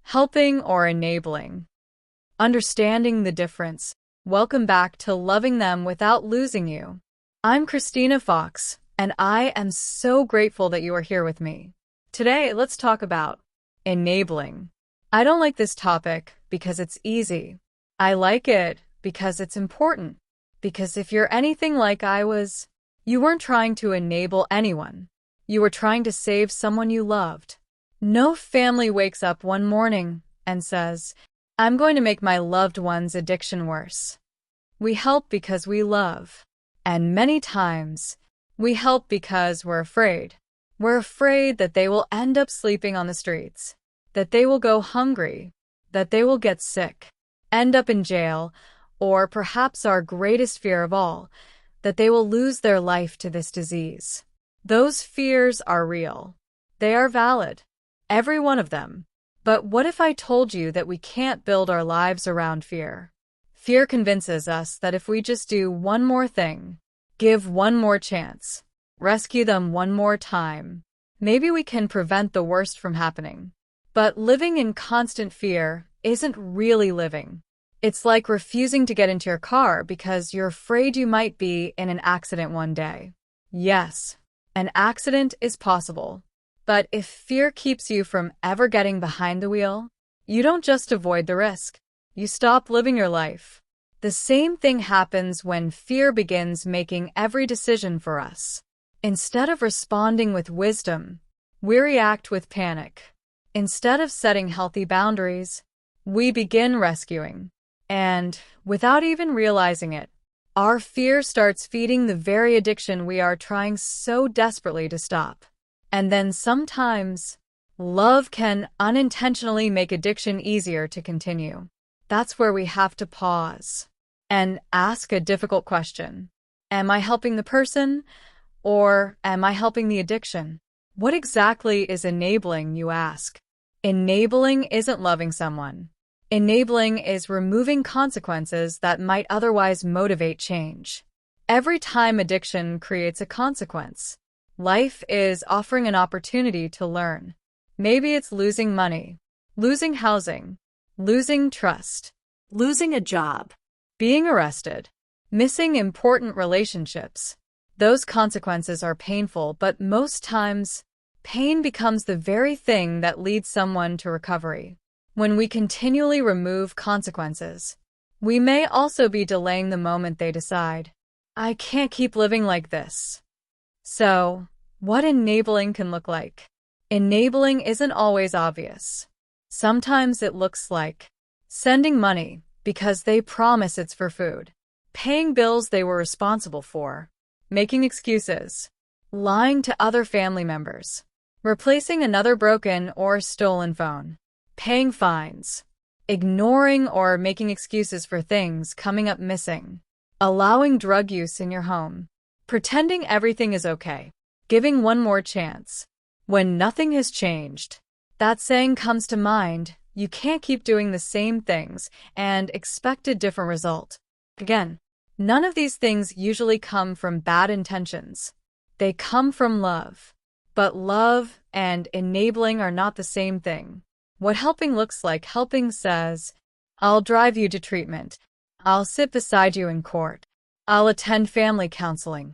Helping or enabling. Understanding the difference. Welcome back to Loving Them Without Losing You. I'm Christina Fox, and I am so grateful that you are here with me. Today, let's talk about enabling. I don't like this topic because it's easy. I like it because it's important. Because if you're anything like I was, you weren't trying to enable anyone. You were trying to save someone you loved. No family wakes up one morning and says, I'm going to make my loved one's addiction worse. We help because we love. And many times, we help because we're afraid. We're afraid that they will end up sleeping on the streets, that they will go hungry, that they will get sick, end up in jail, or perhaps our greatest fear of all, that they will lose their life to this disease. Those fears are real. They are valid. Every one of them. But what if I told you that we can't build our lives around fear? Fear convinces us that if we just do one more thing, give one more chance, rescue them one more time, maybe we can prevent the worst from happening. But living in constant fear isn't really living. It's like refusing to get into your car because you're afraid you might be in an accident one day. Yes, an accident is possible. But if fear keeps you from ever getting behind the wheel, you don't just avoid the risk. You stop living your life. The same thing happens when fear begins making every decision for us. Instead of responding with wisdom, we react with panic. Instead of setting healthy boundaries, we begin rescuing. And, without even realizing it, our fear starts feeding the very addiction we are trying so desperately to stop. And then sometimes, love can unintentionally make addiction easier to continue. That's where we have to pause and ask a difficult question. Am I helping the person, or am I helping the addiction? What exactly is enabling, you ask? Enabling isn't loving someone. Enabling is removing consequences that might otherwise motivate change. Every time addiction creates a consequence, life is offering an opportunity to learn. Maybe it's losing money, losing housing, losing trust, losing a job, being arrested, missing important relationships. Those consequences are painful, but most times, pain becomes the very thing that leads someone to recovery. When we continually remove consequences, we may also be delaying the moment they decide, I can't keep living like this. So, what enabling can look like? Enabling isn't always obvious. Sometimes it looks like sending money because they promise it's for food, paying bills they were responsible for, making excuses, lying to other family members, replacing another broken or stolen phone, paying fines, ignoring or making excuses for things coming up missing, allowing drug use in your home, pretending everything is okay, giving one more chance, when nothing has changed. That saying comes to mind, you can't keep doing the same things and expect a different result. Again, none of these things usually come from bad intentions. They come from love. But love and enabling are not the same thing. What helping looks like, helping says, I'll drive you to treatment. I'll sit beside you in court. I'll attend family counseling.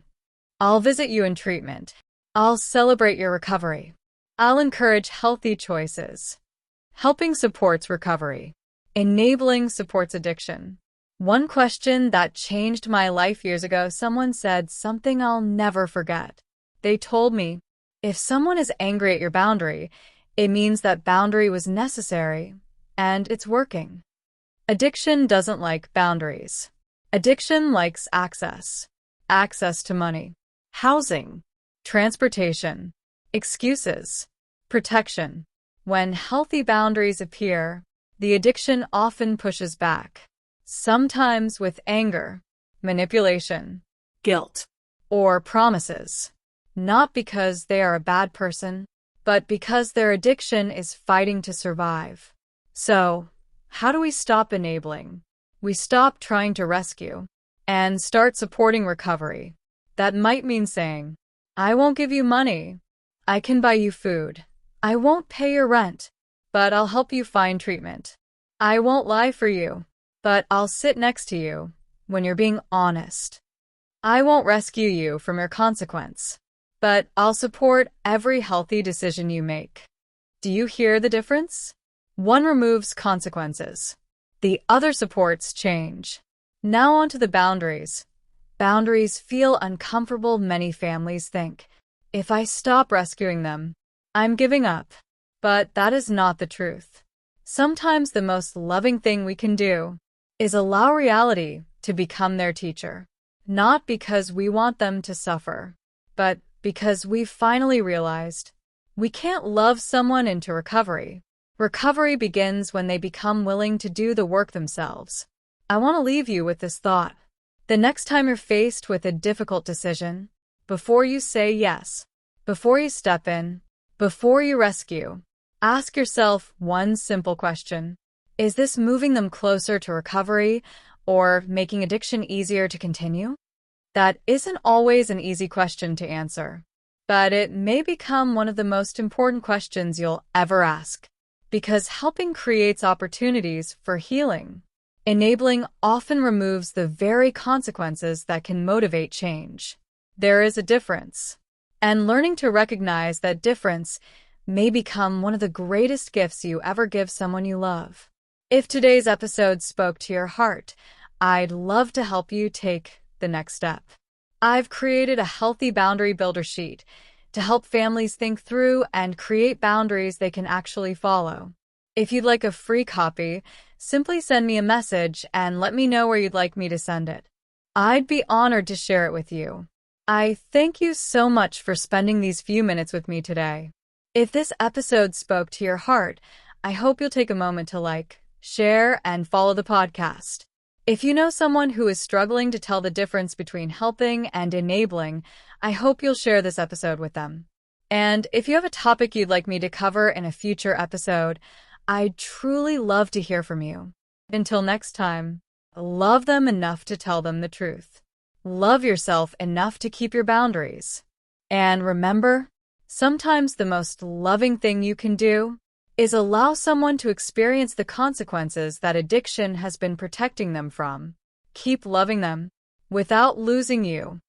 I'll visit you in treatment. I'll celebrate your recovery. I'll encourage healthy choices. Helping supports recovery. Enabling supports addiction. One question that changed my life years ago, someone said something I'll never forget. They told me, if someone is angry at your boundary, it means that boundary was necessary, and it's working. Addiction doesn't like boundaries. Addiction likes access. Access to money, housing, transportation, excuses, protection. When healthy boundaries appear, the addiction often pushes back, sometimes with anger, manipulation, guilt, or promises. Not because they are a bad person, but because their addiction is fighting to survive. So, how do we stop enabling? We stop trying to rescue and start supporting recovery. That might mean saying, I won't give you money. I can buy you food. I won't pay your rent, but I'll help you find treatment. I won't lie for you, but I'll sit next to you when you're being honest. I won't rescue you from your consequence, but I'll support every healthy decision you make. Do you hear the difference? One removes consequences. The other supports change. Now on to the boundaries. Boundaries feel uncomfortable. Many families think, if I stop rescuing them, I'm giving up. But that is not the truth. Sometimes the most loving thing we can do is allow reality to become their teacher. Not because we want them to suffer, but because we've finally realized we can't love someone into recovery. Recovery begins when they become willing to do the work themselves. I want to leave you with this thought. The next time you're faced with a difficult decision, before you say yes, before you step in, before you rescue, ask yourself one simple question. Is this moving them closer to recovery or making addiction easier to continue? That isn't always an easy question to answer, but it may become one of the most important questions you'll ever ask, because helping creates opportunities for healing. Enabling often removes the very consequences that can motivate change. There is a difference, and learning to recognize that difference may become one of the greatest gifts you ever give someone you love. If today's episode spoke to your heart, I'd love to help you take the next step. I've created a healthy boundary builder sheet to help families think through and create boundaries they can actually follow. If you'd like a free copy, simply send me a message and let me know where you'd like me to send it. I'd be honored to share it with you. I thank you so much for spending these few minutes with me today. If this episode spoke to your heart, I hope you'll take a moment to like, share, and follow the podcast. If you know someone who is struggling to tell the difference between helping and enabling, I hope you'll share this episode with them. And if you have a topic you'd like me to cover in a future episode, I'd truly love to hear from you. Until next time, love them enough to tell them the truth. Love yourself enough to keep your boundaries. And remember, sometimes the most loving thing you can do is allow someone to experience the consequences that addiction has been protecting them from. Keep loving them without losing you.